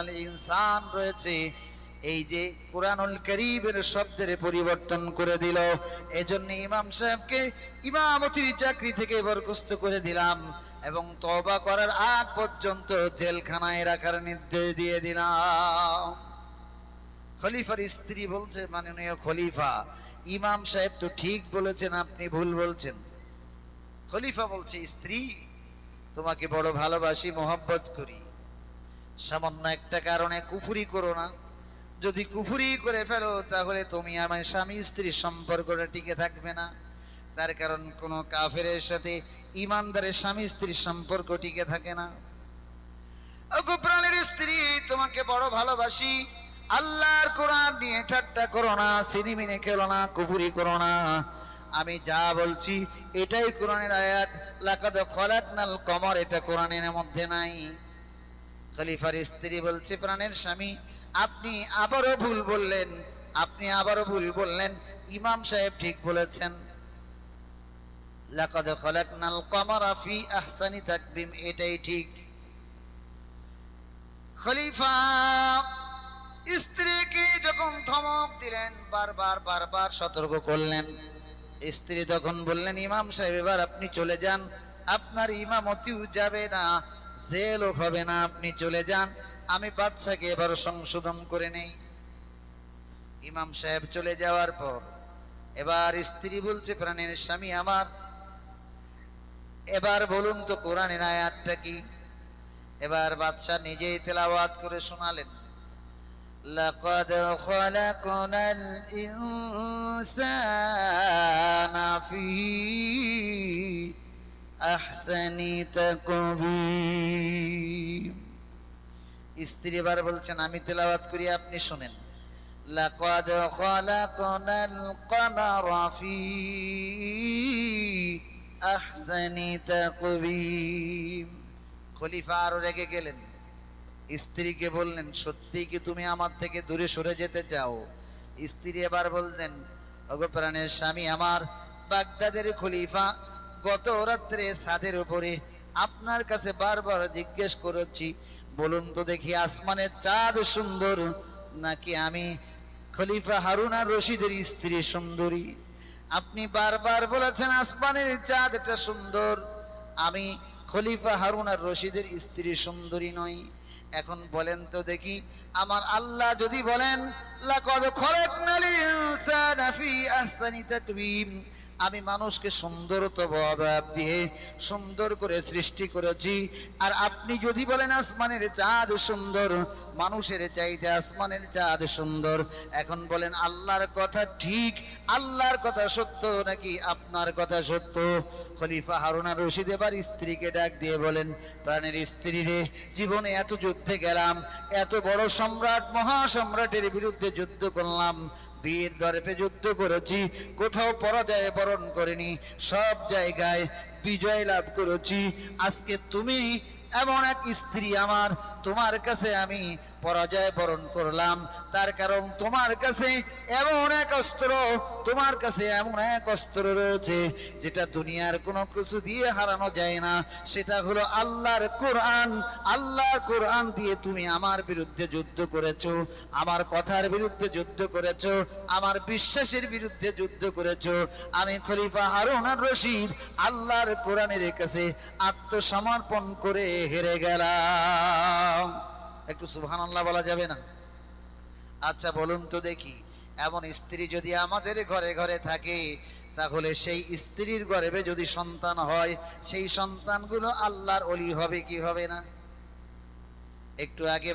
আল ইনসান রয়েছে, এই যে কুরআনুল কারীমের শব্দের পরিবর্তন করে দিল। এজন্য ইমাম সাহেবকে ইমামতির চাকরি থেকে বরখাস্ত করে দিলাম এবং তওবা করার আগ পর্যন্ত জেলখানায় রাখার নির্দেশ দিয়ে দিলাম। খলিফার স্ত্রী বলছে, মাননীয় খলিফা, ইমাম সাহেব তো ঠিক বলেছেন, আপনি ভুল বলছেন। খলিফা বলছে, স্ত্রী, তোমাকে বড় ভালোবাসি, মোহাব্বত করি, সামান্য একটা কারণে কুফরি করো না। যদি কুফরি করে ফেলো তাহলে তুমি আমার স্বামী স্ত্রীর সম্পর্কটা টিকে থাকবে না। তার কারণ কোন কাফেরের সাথে ইমানদারের স্বামী স্ত্রীর সম্পর্ক টিকে থাকে না। ওগো প্রাণের স্ত্রী, তোমাকে বড় ভালোবাসি, আল্লাহর কোরআন নিয়ে ঠাট্টা করো না, সিনেমিনে খেলো না, কুফরি করো না। আমি যা বলছি এটাই কোরআনের আয়াত, লাকাদ খলাকনাল কমর, এটা কোরআনের মধ্যে নাই। খলিফার স্ত্রী বলছে, প্রাণের স্বামী, আপনি আবারও ভুল বললেন, আপনি আবারও ভুল বললেন। ইমাম সাহেব ঠিক বলেছেন, লাকাদ খলাকনাল কমরা ফি আহসানি তাকবীম, এটাই ঠিক। খলিফা স্ত্রীকে যখন ধমক দিলেন, বারবার বারবার সতর্ক করলেন, স্ত্রী তখন বললেন, ইমাম সাহেব এবার আপনি চলে যান, আপনার ইমামতিও যাবে না, জেলও হবে না, আপনি চলে যান, আমি বাদশাকে এবার সংশোধন করে নেই। ইমাম সাহেব চলে যাওয়ার পর এবার স্ত্রী বলছে, প্রাণের স্বামী আমার, এবার বলুন তো কোরআনের আয়াতটা কি। এবার বাদশা নিজেই তেলাওয়াত করে শোনালেন, লাকাদ খলাকনাল ইনসানা ফি আহসানি তাকবীম। স্ত্রী এবার বলছেন, আমি তেলাওয়াত করি, আপনি শুনেন, লাকাদ খলাকনাল কমারা ফি আহসানি তাকবীম। খলিফা আরো রেগে গেলেন, স্ত্রীকে বললেন, সত্যি কি তুমি আমার থেকে দূরে সরে যেতে চাও? স্ত্রী এবার বললেন, ওগো প্রাণের স্বামী আমার, বাগদাদের খলিফা, গত রাত্রে ছাদের উপরে আপনার কাছে বারবার জিজ্ঞেস করেছি, বলুন তো দেখি আসমানের চাঁদ সুন্দর নাকি আমি খলিফা হারুন আর রশিদের স্ত্রী সুন্দরী? আপনি বারবার বলেছেন আসমানের চাঁদটা সুন্দর, আমি খলিফা হারুন আর রশিদের স্ত্রী সুন্দরী নই। এখন বলেন তো দেখি, আমার আল্লাহ যদি বলেন, লাকাদ খলাকনাল ইনসানা ফি আহসানি তাকবীম, আমি মানুষকে সুন্দরতম অবয়ব দিয়ে সুন্দর করে সৃষ্টি করেছি, আর আপনি যদি বলেন আসমানের চাঁদ সুন্দর, মানুষের চাইতে আসমানের চাঁদ সুন্দর, এখন বলেন আল্লাহর কথা ঠিক, আল্লাহর কথা সত্য নাকি আপনার কথা সত্য? খলিফা হারুন আর রশিদ এবার স্ত্রীকে ডাক দিয়ে বলেন, প্রাণের স্ত্রী রে, জীবনে এত যুদ্ধে গেলাম, এত বড় সম্রাট মহাসম্রাটের বিরুদ্ধে যুদ্ধ করলাম, বীর দর্পে যুদ্ধ করেছি, কোথাও পরাজয় বরণ করিনি, সব জায়গায় বিজয় লাভ করেছি। আজকে তুমি এমন এক স্ত্রী আমার, তোমার কাছে আমি পরাজয় বরণ করলাম, তার কারণ তোমার কাছে এমন এক অস্ত্র, তোমার কাছে এমন এক অস্ত্র রয়েছে যেটা দুনিয়ার কোনো কিছু দিয়ে হারানো যায় না, সেটা হলো আল্লাহর কোরআন। আল্লাহর কোরআন দিয়ে তুমি আমার বিরুদ্ধে যুদ্ধ করেছো, আমার কথার বিরুদ্ধে যুদ্ধ করেছো, আমার বিশ্বাসের বিরুদ্ধে যুদ্ধ করেছো। আমি খলিফা হারুন আর রশিদ আল্লাহর কোরআনের কাছে আত্মসমর্পণ করে হেরে গেলাম। একটু সুবহানাল্লাহ বলা যাবে না? আচ্ছা বলুন তো দেখি, এমন স্ত্রী যদি আমাদের ঘরে ঘরে থাকে, তাহলে সেই স্ত্রীর গর্ভে যদি সন্তান হয়, সেই সন্তানগুলো আল্লাহর ওলি হবে কি হবে না? একটু আগে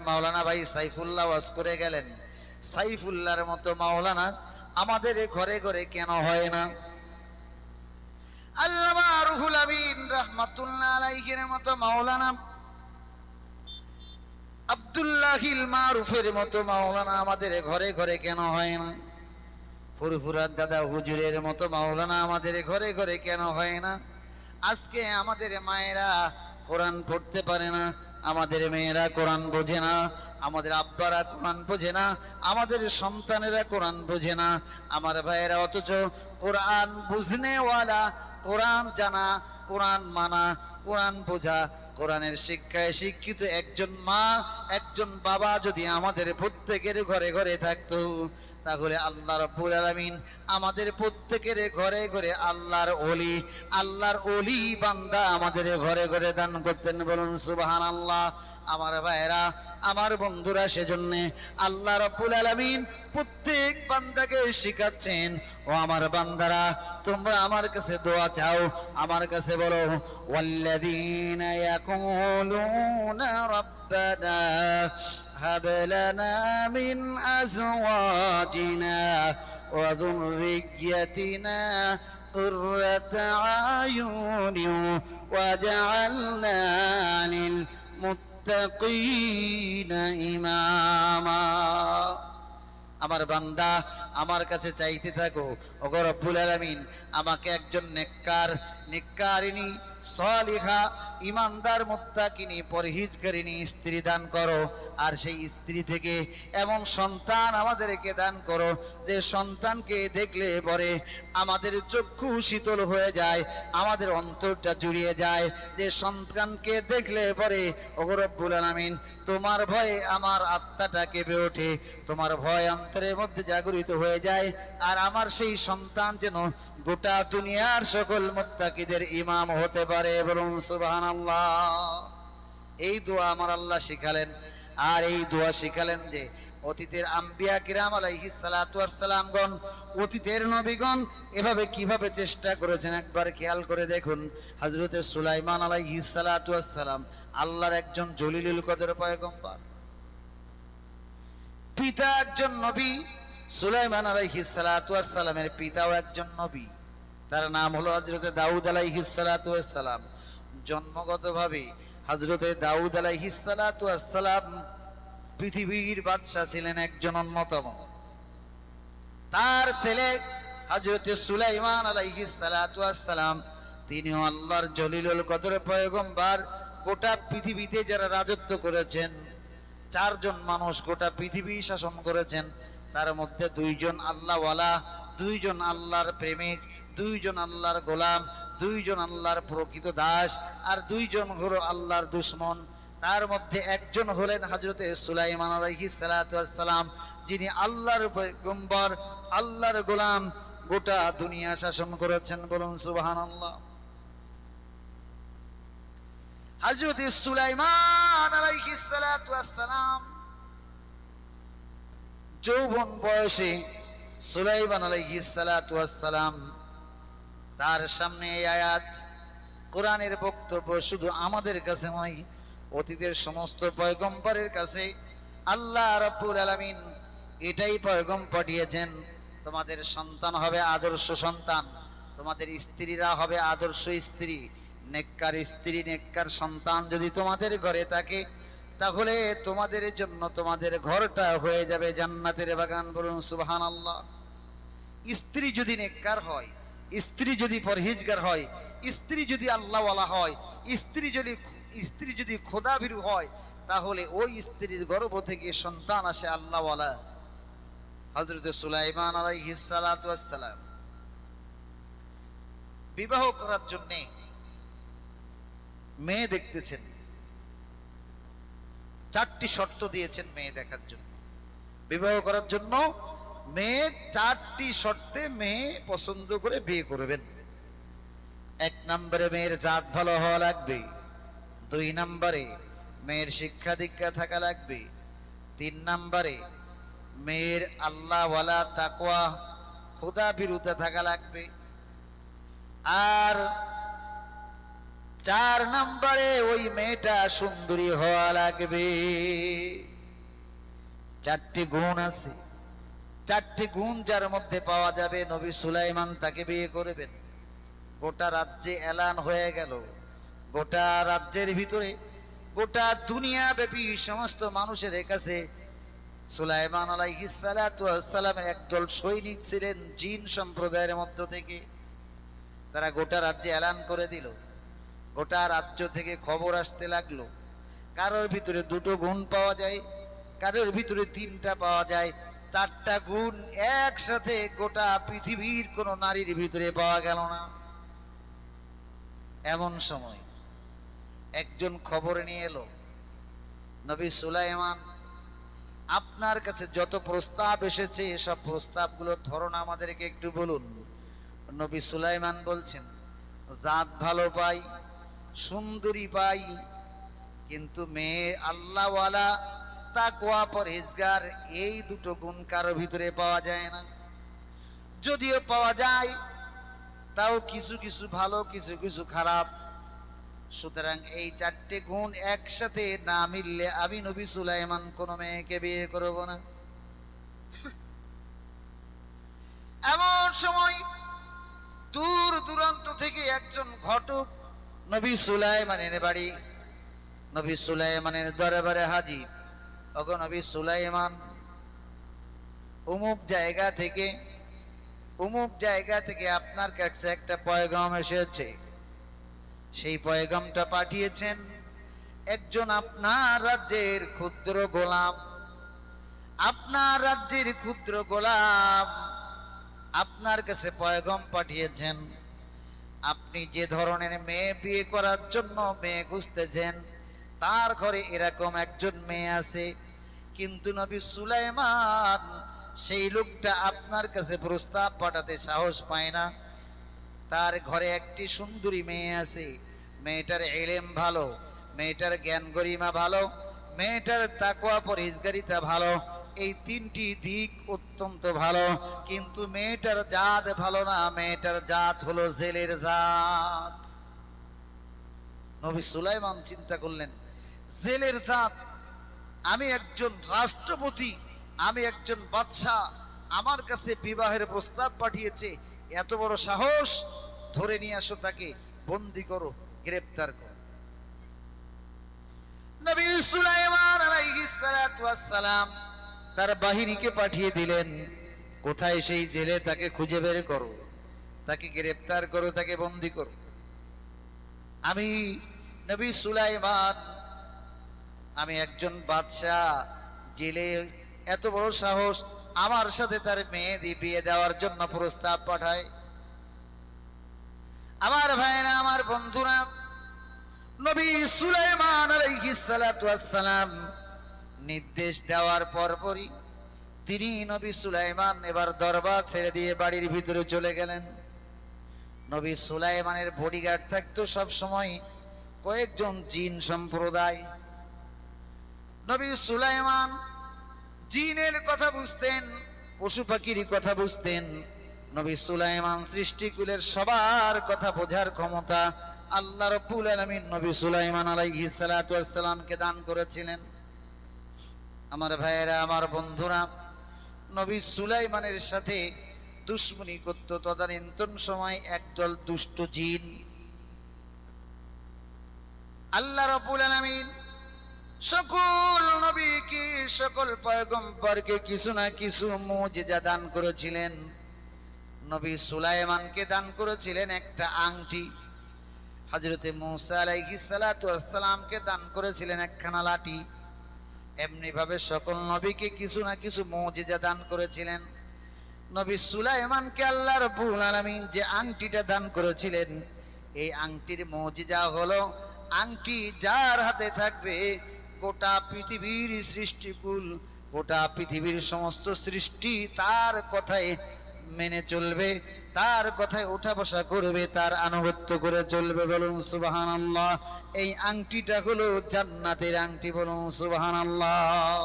মাওলানা ভাই সাইফুল্লাহ ওয়াজ করে গেলেন, সাইফুল্লাহর মতো মাওলানা আমাদের ঘরে ঘরে কেন হয় না? আল্লামা রুহুল আমিন রাহমাতুল্লাহ আলাইহির মতো মাওলানা, আব্দুল্লাহিল মারুফের মতো মাওলানা আমাদের ঘরে ঘরে কেন হয় না? ফুরফুরার দাদা হুজুরের মতো মাওলানা আমাদের ঘরে ঘরে কেন হয় না? আজকে আমাদের মায়েরা কোরআন পড়তে পারে না, আমাদের মেয়েরা কোরআন বোঝে না, আমাদের আব্বারা কোরআন বোঝে না, আমাদের সন্তানেরা কোরআন বোঝে না, আমার ভাইয়েরা অথচ কোরআন বুঝনেওয়ালা, কোরআন জানা, কোরআন মানা, কোরআন বোঝা, কোরআনের শিক্ষায় শিক্ষিত একজন মা, একজন বাবা যদি আমাদের প্রত্যেকের ঘরে ঘরে থাকতো, তাহলে আল্লাহ রাব্বুল আলামিন আমাদের প্রত্যেকের ঘরে ঘরে আল্লাহর ওলি বান্দা আমাদের ঘরে ঘরে দান করতেন। বলুন সুবহানাল্লাহ। আমার ভাইরা, আমার বন্ধুরা, সেজন্য আল্লাহ রাব্বুল আলামিন প্রত্যেক বান্দাকে শিখাচ্ছেন, ও আমার বান্দারা, তোমরা আমার কাছে দোয়া চাও, আমার কাছে বলো, ওয়াল্লাযীনা ইয়াকুলুনা রাব্বানা হাব লানা মিন আজওয়াজিনা ওয়া যুররিয়্যাতিনা কুররাতা আয়ুনিন ওয়াজআলনা লিল মুত্তাকিনা ইমামা। আমার বান্দা আমার কাছে চাইতে থাকো, ওগো রব্বুল আলামিন আমাকে একজন নেককারিনী সালিহা ইমানদার মুত্তাকিনী পরহেজগারিনী স্ত্রী দান করো, আর সেই স্ত্রী থেকে এমন সন্তান আমাদেরকে দান করো যে সন্তানকে দেখলে পরে আমাদের চক্ষু শীতল হয়ে যায়, আমাদের অন্তরটা জুড়িয়ে যায়, যে সন্তানকে দেখলে পরে ওগো রব্বুল আলামিন তোমার ভয়ে আমার আত্মাটা কেঁপে ওঠে, তোমার ভয় অন্তরের মধ্যে জাগরিত হয়ে যায়, আর আমার সেই সন্তান যেন গোটা দুনিয়ার সকল মুত্তাকিদের ইমাম হতে পারে। বলুন সুবহানাল্লাহ। এই দোয়া আমার আল্লাহ শিখালেন, আর এই দোয়া শিখালেন যে অতীতের আম্বিয়া কিরাম আলাইহিস সালাতু ওয়াস সালামগণ, অতীতের নবীগণ এভাবে কিভাবে চেষ্টা করেছেন একবার খেয়াল করে দেখুন। হযরতে সুলাইমান আলাইহিস সালাতু ওয়াস সালাম আল্লাহর একজন জলিলুল কদর পয়গম্বর, পিতা একজন নবী। সুলাইমান আলাইহিস সালাতু ওয়াস সালামের পিতাও একজন নবী, তার নাম হলো হযরতে দাউদ আলাইহিস সালাতু ওয়াস সালাম। জন্মগতভাবে হযরতে দাউদ আলাইহিস সালাতু ওয়াস সালাম পৃথিবীর বাদশা ছিলেন একজন অন্যতম। তার ছেলে হযরতে সুলাইমান আলাইহিস সালাতু ওয়াস সালাম, তিনিও আল্লাহর জলিলুল কদর পয়গম্বর। গোটা পৃথিবীতে যারা রাজত্ব করেছেন, 4 জন মানুষ গোটা পৃথিবী শাসন করেছেন, তার মধ্যে 2 জন আল্লাহওয়ালা, 2 জন আল্লাহর প্রেমিক, 2 জন আল্লাহর গোলাম, 2 জন আল্লাহর প্রকৃত দাস, আর 2 জন হলো আল্লাহর দুশমন। তার মধ্যে একজন হলেন হযরতে সুলাইমান আলাইহিস সালাতু ওয়াস সালাম, যিনি আল্লাহর পয়গম্বর, আল্লাহর গোলাম, গোটা দুনিয়া শাসন করেছেন। বলুন সুবহানাল্লাহ। হযরতে সুলাইমান আলাইহিস সালাতু ওয়াস সালাম যৌবন বয়সে সুলাইমান আলাইহিস সালাতু ওয়াস সালাম, তার সামনে এই আয়াত, কোরআনের বক্তব্য শুধু আমাদের কাছে নয়, অতীতের সমস্ত পয়গম্বরের কাছে আল্লাহ রাব্বুল আলামিন এটাই পয়গম পাঠিয়েছেন, তোমাদের সন্তান হবে আদর্শ সন্তান, তোমাদের স্ত্রীরা হবে আদর্শ স্ত্রী, নেককার স্ত্রী, নেককার সন্তান যদি তোমাদের ঘরে থাকে, তাহলে তোমাদের জন্য তোমাদের ঘরটা হয়ে যাবে জান্নাতের বাগান। বলুন সুবহানাল্লাহ। স্ত্রী যদি নেককার হয়, স্ত্রী যদি পরহেজগার হয়, স্ত্রী যদি আল্লাহওয়ালা হয়, স্ত্রী যদি খোদাভীরু হয়, তাহলে ওই স্ত্রীর গর্ভ থেকে সন্তান আসে আল্লাহওয়ালা। হযরতে সুলাইমান আলাইহিস সালাতু ওয়াস সালাম বিবাহ করার জন্য মেয়ে দেখতেছেন, 4টি শর্ত দিয়েছেন মেয়ে দেখার জন্য। বিবাহ করার জন্য মেয়ে 4টি শর্তে মেয়ে পছন্দ করে বিয়ে করবেন। 1 নম্বরে মেয়ের জাত ভালো হওয়া লাগবে, 2 নম্বরে মেয়ের শিক্ষা দীক্ষা থাকা লাগবে, 3 নম্বরে মেয়ের আল্লাহওয়ালা তাকওয়া খোদাভীরুতা থাকা লাগবে, আর 4 নম্বরে ওই মেয়েটা সুন্দরী হওয়া লাগবে। 4টি গুণ আছে, 4টি গুণ যার মধ্যে পাওয়া যাবে নবী সুলাইমান তাকে বিয়ে করবেন। গোটা রাজ্যে এলান হয়ে গেল, গোটা রাজ্যের ভিতরে, গোটা দুনিয়া ব্যাপী সমস্ত মানুষের কাছে সুলাইমান আলাইহিস সালাতু ওয়াস সালামের একদল সৈনিক ছিলেন জিন সম্প্রদায়ের মধ্য থেকে। তারা গোটা রাজ্যে এলান করে দিল, গোটা রাজ্য থেকে খবর আসতে লাগলো, কারোর ভিতরে 2টো গুণ পাওয়া যায়, কারোর ভিতরে 3টা পাওয়া যায়, 4টা গুণ একসাথে গোটা পৃথিবীর কোন নারীর ভিতরে পাওয়া গেল না। এমন সময় একজন খবর নিয়ে এলো, নবী সুলাইমান, আপনার কাছে যত প্রস্তাব এসেছে এসব প্রস্তাবগুলোর ধরন আমাদেরকে একটু বলুন। নবী সুলাইমান বলছেন, জাত ভালো পাই, সুন্দরী পাই, কিন্তু মেয়ে আল্লাহওয়ালা, তাকওয়া পরহেজগার, এই দুটো গুণ কারো ভিতরে পাওয়া যায় না। যদিও পাওয়া যায় তাও কিছু কিছু ভালো, কিছু কিছু খারাপ। সুতরাং এই চারটে গুণ একসাথে না মিললে আমি নবী সুলাইমান কোন মেয়েকে বিয়ে করব না। এমন সময় দূর দূরান্ত থেকে একজন ঘটক নবী সুলাইমানের বাড়ি, নবী সুলাইমানের দরবারে হাজির। ওগো নবী সুলাইমান, অমুক জায়গা থেকে আপনার কাছে একটা পয়গাম এসেছে। সেই পয়গামটা পাঠিয়েছেন একজন আপনার রাজ্যের ক্ষুদ্র গোলাম। আপনার রাজ্যের ক্ষুদ্র গোলাম আপনার কাছে পয়গাম পাঠিয়েছেন। আপনি যে ধরনের মেয়ে বিয়ে করার জন্য মেয়ে খুঁজতেছেন, তার ঘরে এরকম একজন মেয়ে আছে, কিন্তু নবী সুলাইমান সেই লোকটা আপনার কাছে প্রস্তাব পাঠাতে সাহস পায় না। তার ঘরে একটি সুন্দরী মেয়ে আছে, মেয়েটার ইলম ভালো, মেয়েটার জ্ঞান গরিমা ভালো, মেয়েটার তাকওয়া পরহেজগারিতা ভালো, এই তিনটি দিক অত্যন্ত ভালো, কিন্তু মেয়েটার জাত ভালো না। মেয়েটার জাত হলো জেলের জাত। নবী সুলাইমান চিন্তা করলেন, জেলের জাত, আমি একজন রাষ্ট্রপতি, আমি একজন বাদশাহ, আমার কাছে বিবাহের প্রস্তাব পাঠিয়েছে, এত বড় সাহস! ধরে নিয়ে আসো, তাকে বন্দী করো, গ্রেফতার করো। নবী সুলাইমান আলাইহিস সালাতু ওয়াস সালাম তার বাহিনীকে পাঠিয়ে দিলেন, কোথায় সেই জেলে, তাকে খুঁজে বের করো, তাকে গ্রেফতার করো, তাকে বন্দী করো। আমি নবী সুলাইমান, আমি একজন বাদশাহ, জেলে এত বড় সাহস, আমার সাথে তার মেয়ে বিয়ে দেওয়ার জন্য প্রস্তাব পাঠায়। আমার ভাইরা, আমার বন্ধুরা, নবী সুলাইমান আলাইহিস সালাতু ওয়াস সালাম নির্দেশ দেওয়ার পরপরই তিনি, নবী সুলাইমান, এবার দরবার ছেড়ে দিয়ে বাড়ির ভিতরে চলে গেলেন। নবী সুলাইমানের বডিগার্ড থাকতো সব সময় কয়েকজন জিন সম্প্রদায়। নবী সুলাইমান জিনের কথা বুঝতেন, পশু পাখির কথা বুঝতেন। নবী সুলাইমান সৃষ্টিকুলের সবার কথা বোঝার ক্ষমতা আল্লাহ রাব্বুল আলামিন নবী সুলাইমান আলাইহিস সালাতু ওয়াস সালামকে দান করেছিলেন। আমার ভাইয়েরা, আমার বন্ধুরা, নবী সুলাইমানের সাথে দুশমনি করত তদানীন্তন সময় একদল দুষ্ট জিন। আল্লাহ রাব্বুল আলামিন সকল নবীকে, সকল পয়গম্বরকে কিছু না কিছু মুজিজা দান করেছিলেন। নবী সুলাইমানকে দান করেছিলেন একটা আংটি, হযরতে মূসা আলাইহিস সালাতু ওয়াস সালামকে দান করেছিলেন একখানা লাঠি। এমনি ভাবে সকল নবীকে কিছু না কিছু মুজিজা দান করেছিলেন। নবী সুলাইমানকে আল্লাহ রাব্বুল আলামিন যে আংটিটা দান করেছিলেন, এই আংটির মুজিজা হলো, আংটি যার হাতে থাকবে গোটা পৃথিবীর সৃষ্টিকুল, গোটা পৃথিবীর সমস্ত সৃষ্টি তার কথায় মেনে চলবে, তার কথায় ওঠা বসা করবে, তার আনুগত্য করে চলবে। বলুন সুবহানাল্লাহ। এই আংটিটা হলো জান্নাতের আংটি। বলুন সুবহানাল্লাহ।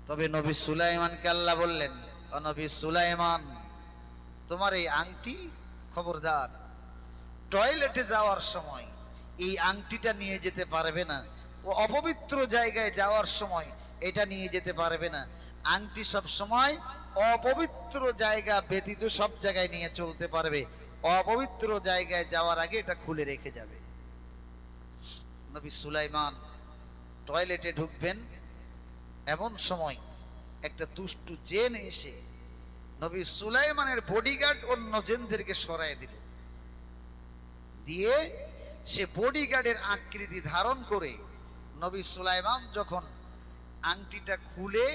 তবে নবী সুলাইমানকে আল্লাহ বললেন, ও নবী সুলাইমান, তোমার এই আংটি, খবরদার, টয়লেটে যাওয়ার সময় এই আংটিটা নিয়ে যেতে পারবে না, ও অপবিত্র জায়গায় যাওয়ার সময় এটা নিয়ে যেতে পারবে না। আংটি সব সময় অপবিত্র জায়গা ব্যতীত সব জায়গায় নিয়ে চলতে পারবে, অপবিত্র জায়গায় যাওয়ার আগে এটা খুলে রেখে যাবে। নবী সুলাইমান টয়লেটে ঢুকবেন, এমন সময় একটা দুষ্টু জেন এসে নবী সুলাইমানের বডিগার্ড অন্য জেনদেরকে সরায় দিল, দিয়ে সে বডিগার্ডের আকৃতি ধারণ করে নবী সুলাইমান যখন আংটিটা খুলে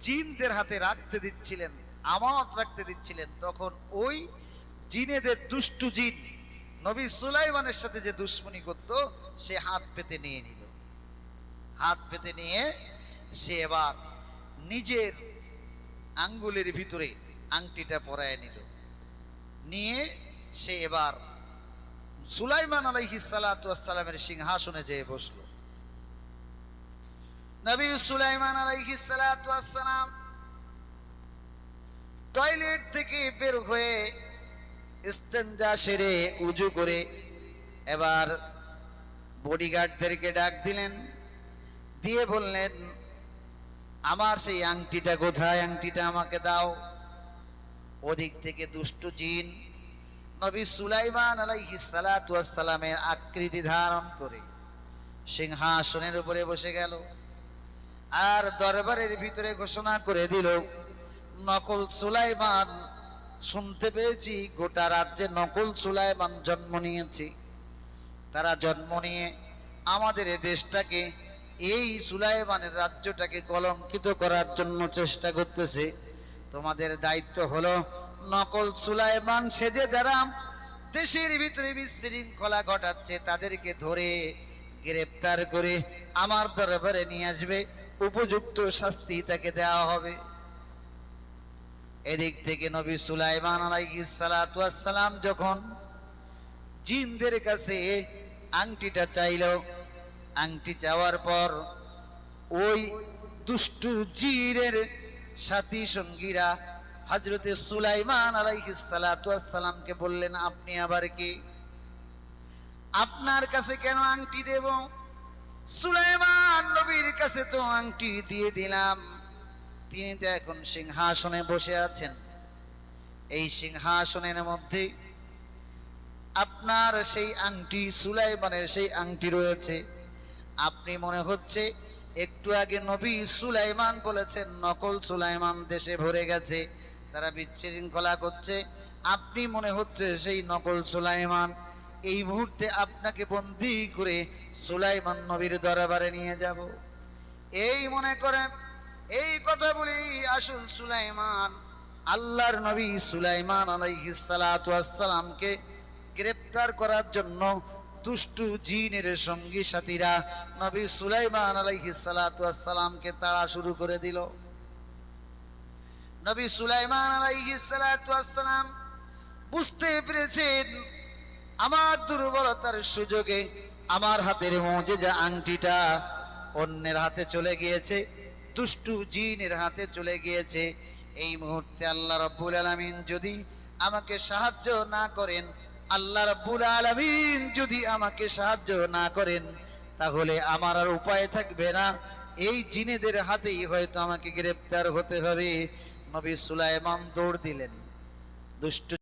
জিনদের হাতে রাখতে দিচ্ছিলেন, আমানত রাখতে দিচ্ছিলেন, তখন ওই জিনেদের দুষ্টু জিন নবী সুলাইমানের সাথে যে দুশ্মনী করত সে হাত পেতে নিয়ে নিল। হাত পেতে নিয়ে সে এবার নিজের আঙ্গুলের ভিতরে আংটিটা পরায় নিল। নিয়ে সে এবার সুলাইমান আলাইহিস সালাতু ওয়াস সালামের সিংহাসনে যেয়ে বসলো। নবী সুলাইমান আলাইহিস সালাতু ওয়াস সালাম টয়লেট থেকে বের হয়ে ইস্তেনজা সেরে উজু করে এবার বডিগার্ডদেরকে ডাক দিলেন, দিয়ে বললেন, আমার সেই আংটিটা কোথায়? আংটিটা আমাকে দাও। ওদিক থেকে দুষ্টু জিন নবী সুলাইমান আলাইহিস সালাতু ওয়াস সালামের আকৃতি ধারণ করে সিংহাসনের উপরে বসে গেল। আর দরবারের ভিতরে ঘোষণা করে দিল, নকল সুলাইমান, শুনতে পেয়েছি গোটা রাজ্যে নকল সুলাইমান জন্ম নিয়েছে। তারা জন্ম নিয়ে আমাদের এই দেশটাকে, এই সুলাইমানের রাজ্যটাকে কলঙ্কিত করার জন্য চেষ্টা করতেছে। তোমাদের দায়িত্ব হলো নকল সুলাইমান সেজে যারা দেশের ভিতরে বিশৃঙ্খলা ঘটাচ্ছে তাদেরকে ধরে গ্রেফতার করে আমার দরবারে নিয়ে আসবে, উপযুক্ত শাস্তি তাকে দেওয়া হবে। এদিক থেকে নবী সুলাইমান আলাইহিস সালাতু ওয়াস সালাম যখন জিনদের কাছে আংটিটা চাইল, আংটি চাওয়ার পর ওই দুষ্টু জিনের সাথী সঙ্গীরা হযরতে সুলাইমান আলাইহিস সালাতু ওয়াস সালামকে বললেন, আপনি আবার কি? আপনার কাছে কেন আংটি দেব? সুলাইমান নবীর কাছে তো আংটি দিয়ে দিলাম, তিনি তো এখন সিংহাসনে বসে আছেন। এই সিংহাসনের মধ্যে আপনার সেই আংটি, সুলাইমানের সেই আংটি রয়েছে। আপনি মনে হচ্ছে একটু আগে নবী সুলাইমান বলেছেন নকল সুলাইমান দেশে ভরে গেছে, তারা বিশৃঙ্খলা করছে। আপনি মনে হচ্ছে সেই নকল সুলাইমান। এই মুহূর্তে আপনাকে বন্দী করে সুলাইমান নবীর দরবারে নিয়ে যাব। এই মনে করেন, এই কথা বলি আসুন সুলাইমান, আল্লাহর নবী সুলাইমান আলাইহিস সালাতু ওয়াস সালামকে গ্রেফতার করার জন্য দুষ্টু জিনের সঙ্গী সাথীরা নবী সুলাইমান আলাইহিস সালাতু ওয়াস সালামকে তাড়া শুরু করে দিল। নবী সুলাইমান আলাইহিস সালাতু ওয়াস সালাম বুঝতে পেরেছেন আমার দুর্বলতার সুযোগে আমার হাতের মুজিজা আংটিটা অন্যের হাতে চলে গিয়েছে, দুষ্টু জিনের হাতে চলে গিয়েছে। এই মুহূর্তে আল্লাহ রাব্বুল আলামিন যদি আমাকে সাহায্য না করেন, আল্লাহ রাব্বুল আলামিন যদি আমাকে সাহায্য না করেন, তাহলে আমার আর উপায় থাকবে না, এই জিনেদের হাতেই হয়তো আমাকে গ্রেফতার হতে হবে। নবী সুলাইমান দৌড় দিলেন। দুষ্ট